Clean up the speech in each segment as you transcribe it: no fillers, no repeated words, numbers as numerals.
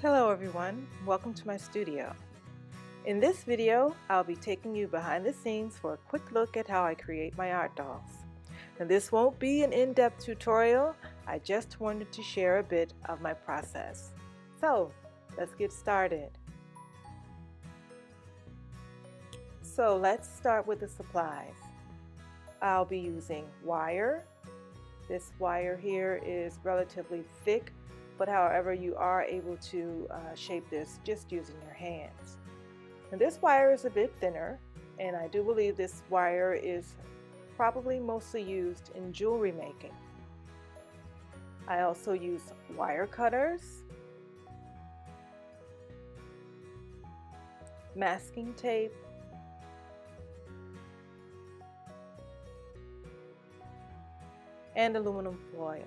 Hello everyone, welcome to my studio. In this video, I'll be taking you behind the scenes for a quick look at how I create my art dolls. Now this won't be an in-depth tutorial, I just wanted to share a bit of my process. So, let's get started. So let's start with the supplies. I'll be using wire. This wire here is relatively thick, but however you are able to shape this just using your hands. And this wire is a bit thinner, and I do believe this wire is probably mostly used in jewelry making. I also use wire cutters, masking tape, and aluminum foil.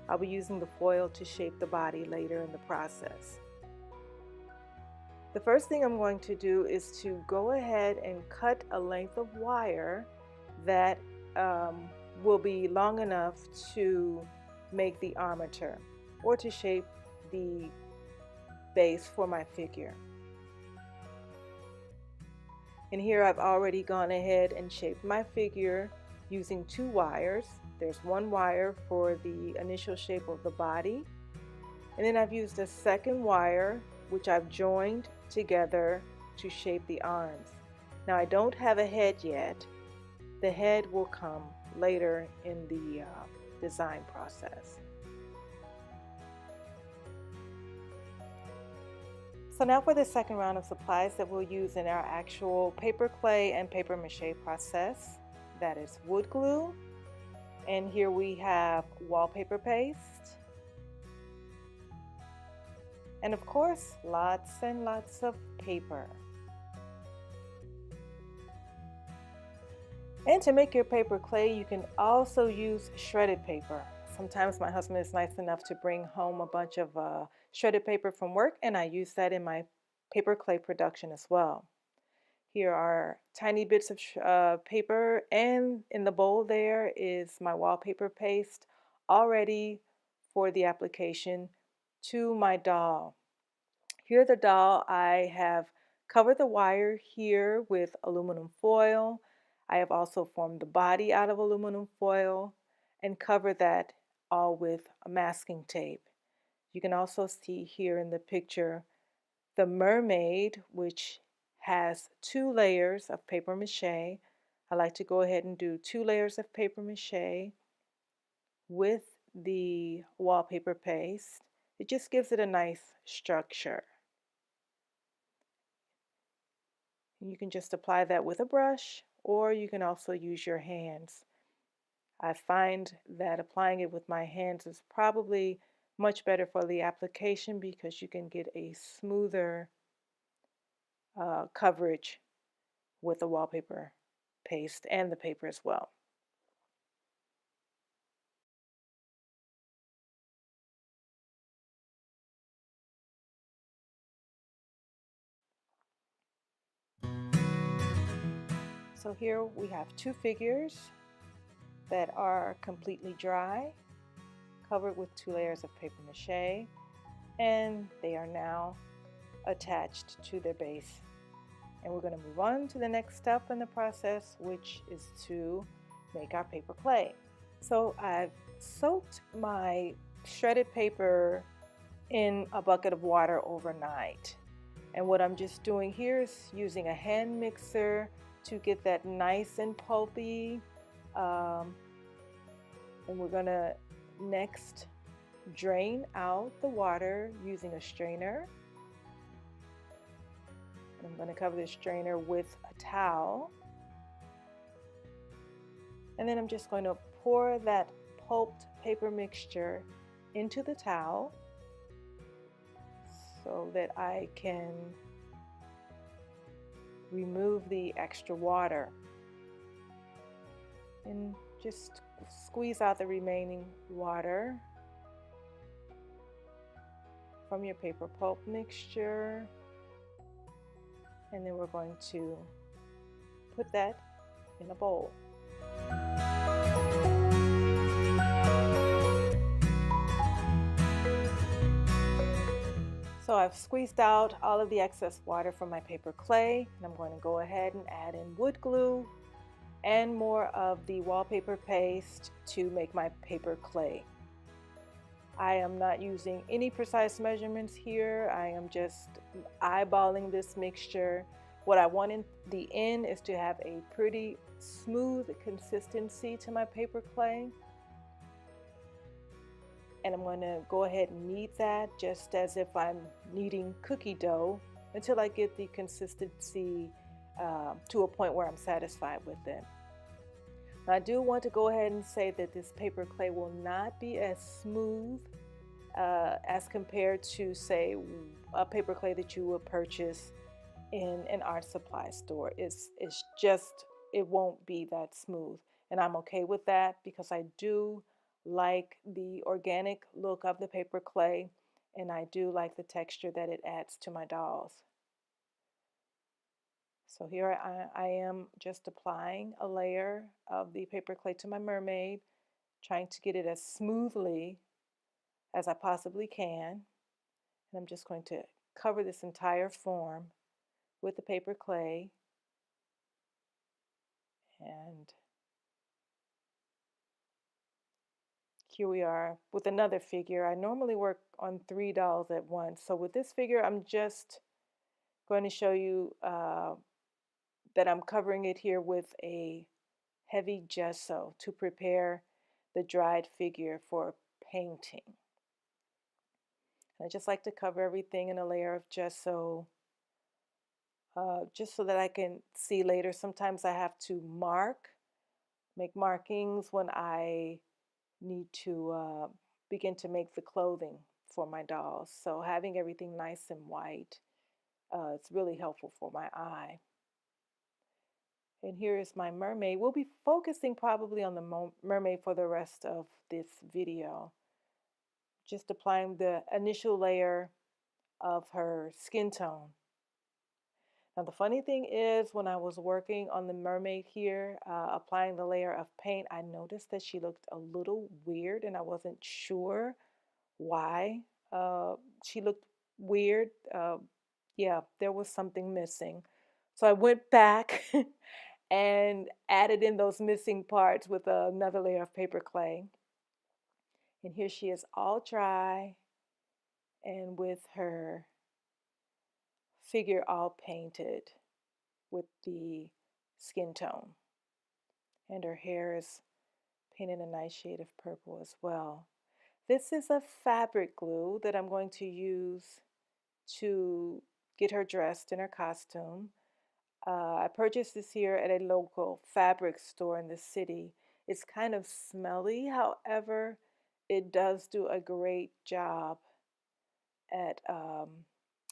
I'll be using the foil to shape the body later in the process. The first thing I'm going to do is to go ahead and cut a length of wire that will be long enough to make the armature or to shape the base for my figure. And here I've already gone ahead and shaped my figure using two wires. There's one wire for the initial shape of the body, and then I've used a second wire which I've joined together to shape the arms. Now I don't have a head yet. The head will come later in the design process. So now for the second round of supplies that we'll use in our actual paper clay and paper mache process. That is wood glue. And here we have wallpaper paste. And of course, lots and lots of paper. And to make your paper clay, you can also use shredded paper. Sometimes my husband is nice enough to bring home a bunch of shredded paper from work, and I use that in my paper clay production as well. Here are tiny bits of paper, and in the bowl there is my wallpaper paste all ready for the application to my doll. Here the doll, I have covered the wire here with aluminum foil. I have also formed the body out of aluminum foil and covered that all with a masking tape. You can also see here in the picture the mermaid, which has 2 layers of paper mache. I like to go ahead and do 2 layers of paper mache with the wallpaper paste. It just gives it a nice structure. You can just apply that with a brush, or you can also use your hands. I find that applying it with my hands is probably much better for the application because you can get a smoother coverage with the wallpaper paste and the paper as well. So here we have 2 figures that are completely dry, covered with 2 layers of paper mache, and they are now attached to their base. And we're going to move on to the next step in the process, which is to make our paper clay. So I've soaked my shredded paper in a bucket of water overnight. And what I'm just doing here is using a hand mixer to get that nice and pulpy. And we're going to next drain out the water using a strainer. I'm going to cover this strainer with a towel, and then I'm just going to pour that pulped paper mixture into the towel so that I can remove the extra water, and just squeeze out the remaining water from your paper pulp mixture. And then we're going to put that in a bowl. So I've squeezed out all of the excess water from my paper clay, and I'm going to go ahead and add in wood glue and more of the wallpaper paste to make my paper clay. I am not using any precise measurements here. I am just eyeballing this mixture. What I want in the end is to have a pretty smooth consistency to my paper clay. And I'm going to go ahead and knead that just as if I'm kneading cookie dough until I get the consistency to a point where I'm satisfied with it. Now, I do want to go ahead and say that this paper clay will not be as smooth as compared to, say, a paper clay that you would purchase in an art supply store. It's just, it won't be that smooth. And I'm okay with that because I do like the organic look of the paper clay, and I do like the texture that it adds to my dolls. So here I am just applying a layer of the paper clay to my mermaid, trying to get it as smoothly as I possibly can. And I'm just going to cover this entire form with the paper clay. And here we are with another figure. I normally work on 3 dolls at once. So with this figure, I'm just going to show you that I'm covering it here with a heavy gesso to prepare the dried figure for painting. I just like to cover everything in a layer of gesso just so that I can see later. Sometimes I have to make markings when I need to begin to make the clothing for my dolls. So having everything nice and white, it's really helpful for my eye. And here is my mermaid. We'll be focusing probably on the mermaid for the rest of this video. Just applying the initial layer of her skin tone. Now the funny thing is, when I was working on the mermaid here, applying the layer of paint, I noticed that she looked a little weird, and I wasn't sure why she looked weird. Yeah, there was something missing. So I went back and added in those missing parts with another layer of paper clay. And here she is all dry and with her figure all painted with the skin tone. And her hair is painted a nice shade of purple as well. This is a fabric glue that I'm going to use to get her dressed in her costume. I purchased this here at a local fabric store in the city. It's kind of smelly, however, it does do a great job at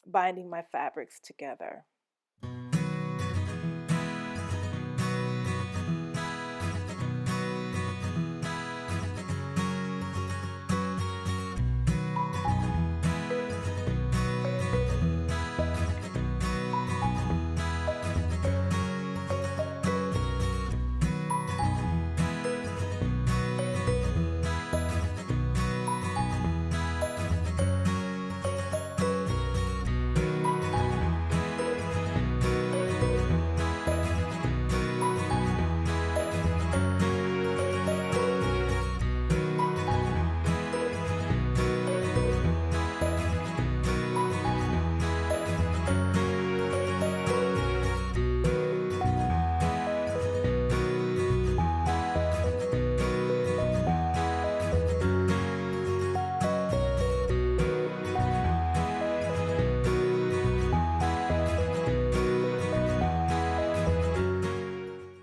binding my fabrics together.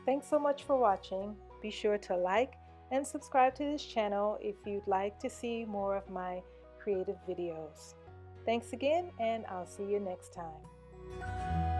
Thanks so much for watching. Be sure to like and subscribe to this channel if you'd like to see more of my creative videos. Thanks again, and I'll see you next time.